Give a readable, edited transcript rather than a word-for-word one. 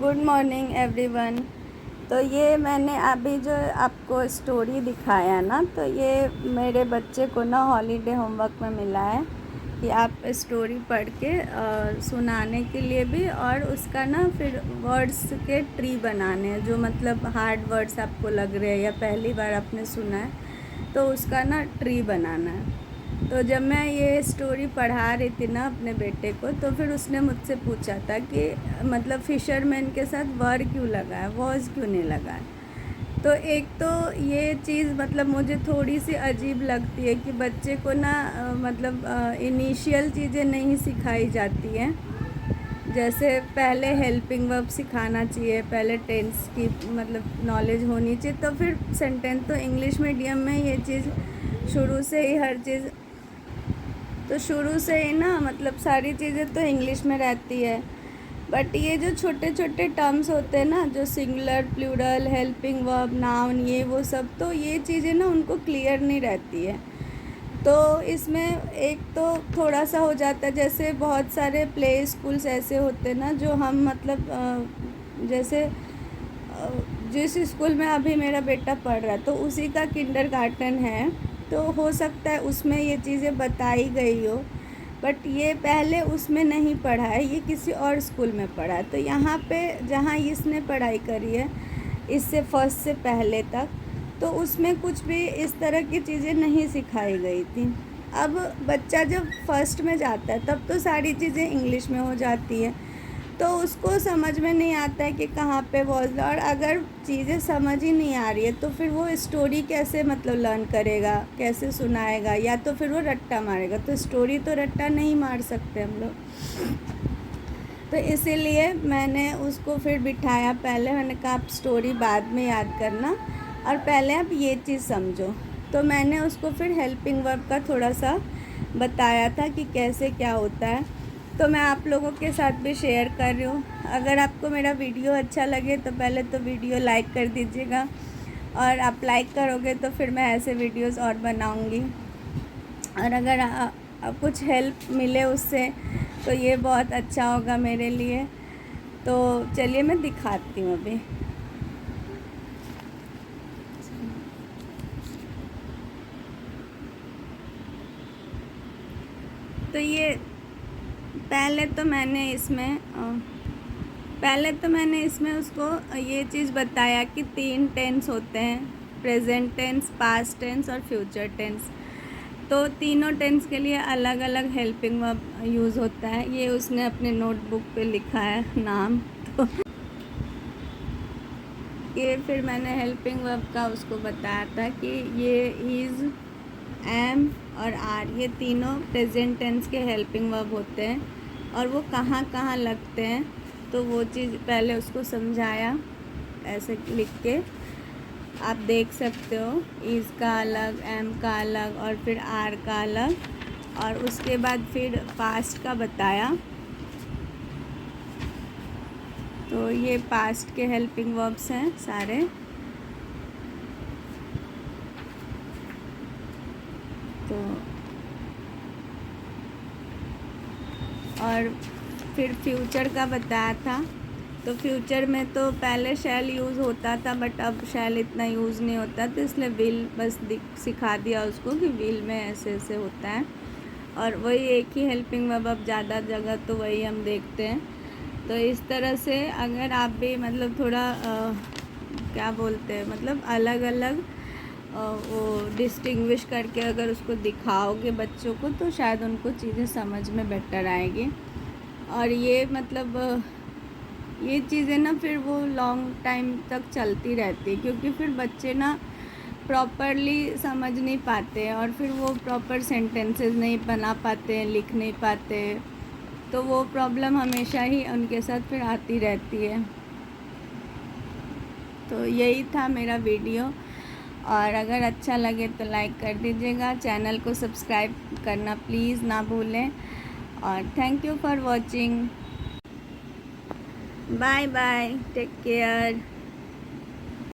Good morning everyone. तो ये मैंने अभी जो आपको स्टोरी दिखाया ना, तो ये मेरे बच्चे को ना हॉलीडे होमवर्क में मिला है कि आप स्टोरी पढ़ के सुनाने के लिए भी, और उसका ना फिर वर्ड्स के ट्री बनाने हैं जो मतलब हार्ड वर्ड्स आपको लग रहे हैं या पहली बार आपने सुना है, तो उसका ना ट्री बनाना है। तो जब मैं ये स्टोरी पढ़ा रही थी ना अपने बेटे को, तो फिर उसने मुझसे पूछा था कि मतलब फिशरमैन के साथ वर क्यों लगा है, वॉज क्यों नहीं लगा है। तो एक तो ये चीज़ मतलब मुझे थोड़ी सी अजीब लगती है कि बच्चे को ना मतलब इनिशियल चीज़ें नहीं सिखाई जाती हैं। जैसे पहले हेल्पिंग वर्ब सिखाना चाहिए, पहले टेंस की मतलब नॉलेज होनी चाहिए, तो फिर सेंटेंस। तो इंग्लिश मीडियम में ये चीज़ शुरू से ही हर चीज़, तो शुरू से ही ना मतलब सारी चीज़ें तो इंग्लिश में रहती है। बट ये जो छोटे छोटे टर्म्स होते हैं ना, जो singular, plural, helping verb, noun, ये वो सब, तो ये चीज़ें ना उनको क्लियर नहीं रहती है। तो इसमें एक तो थोड़ा सा हो जाता है, जैसे बहुत सारे प्ले स्कूल्स ऐसे होते हैं ना जो हम मतलब जैसे जिस स्कूल में अभी मेरा बेटा पढ़ रहा है तो उसी का किंडरगार्टन है, तो हो सकता है उसमें ये चीज़ें बताई गई हो, बट ये पहले उसमें नहीं पढ़ा है, ये किसी और स्कूल में पढ़ा है। तो यहाँ पे जहाँ इसने पढ़ाई करी है इससे फर्स्ट से पहले तक, तो उसमें कुछ भी इस तरह की चीज़ें नहीं सिखाई गई थी। अब बच्चा जब फर्स्ट में जाता है तब तो सारी चीज़ें इंग्लिश में हो जाती है, तो उसको समझ में नहीं आता है कि कहाँ पे वॉज। और अगर चीज़ें समझ ही नहीं आ रही है तो फिर वो स्टोरी कैसे मतलब लर्न करेगा, कैसे सुनाएगा, या तो फिर वो रट्टा मारेगा। तो स्टोरी तो रट्टा नहीं मार सकते हम लोग। तो इसीलिए मैंने उसको फिर बिठाया, पहले मैंने कहा आप स्टोरी बाद में याद करना और पहले आप ये चीज़ समझो। तो मैंने उसको फिर हेल्पिंग वर्ब का थोड़ा सा बताया था कि कैसे क्या होता है, तो मैं आप लोगों के साथ भी शेयर कर रही हूँ। अगर आपको मेरा वीडियो अच्छा लगे तो पहले तो वीडियो लाइक कर दीजिएगा, और आप लाइक करोगे तो फिर मैं ऐसे वीडियोस और बनाऊँगी। और अगर कुछ हेल्प मिले उससे तो ये बहुत अच्छा होगा मेरे लिए। तो चलिए मैं दिखाती हूँ अभी। तो ये पहले तो मैंने इसमें उसको ये चीज़ बताया कि 3 टेंस होते हैं, प्रेजेंट टेंस, पास्ट टेंस और फ्यूचर टेंस। तो तीनों टेंस के लिए अलग अलग हेल्पिंग वर्ब यूज़ होता है। ये उसने अपने नोटबुक पे लिखा है नाम। तो ये फिर मैंने हेल्पिंग वर्ब का उसको बताया था कि ये इज़, एम और आर, ये तीनों प्रेजेंट टेंस के हेल्पिंग वर्ब होते हैं और वो कहाँ कहाँ लगते हैं, तो वो चीज़ पहले उसको समझाया ऐसे लिख के। आप देख सकते हो, इज़ का अलग, एम का अलग और फिर आर का अलग, और उसके बाद फिर पास्ट का बताया। तो ये पास्ट के हेल्पिंग वर्ब्स हैं सारे। तो और फिर फ्यूचर का बताया था। तो फ्यूचर में तो पहले शैल यूज़ होता था, बट अब शैल इतना यूज़ नहीं होता, तो इसलिए विल बस सिखा दिया उसको कि विल में ऐसे ऐसे होता है। और वही एक ही हेल्पिंग वर्ब अब ज़्यादा जगह तो वही हम देखते हैं। तो इस तरह से अगर आप भी मतलब थोड़ा क्या बोलते हैं, मतलब अलग अलग वो डिस्टिंग्विश करके अगर उसको दिखाओगे बच्चों को, तो शायद उनको चीज़ें समझ में बेटर आएगी। और ये मतलब ये चीज़ें ना फिर वो लॉन्ग टाइम तक चलती रहती है, क्योंकि फिर बच्चे ना प्रॉपरली समझ नहीं पाते हैं और फिर वो प्रॉपर सेंटेंसेस नहीं बना पाते हैं, लिख नहीं पाते, तो वो प्रॉब्लम हमेशा ही उनके साथ फिर आती रहती है। तो यही था मेरा वीडियो, और अगर अच्छा लगे तो लाइक कर दीजिएगा, चैनल को सब्सक्राइब करना प्लीज़ ना भूलें, और thank you for watching. Bye bye, take care.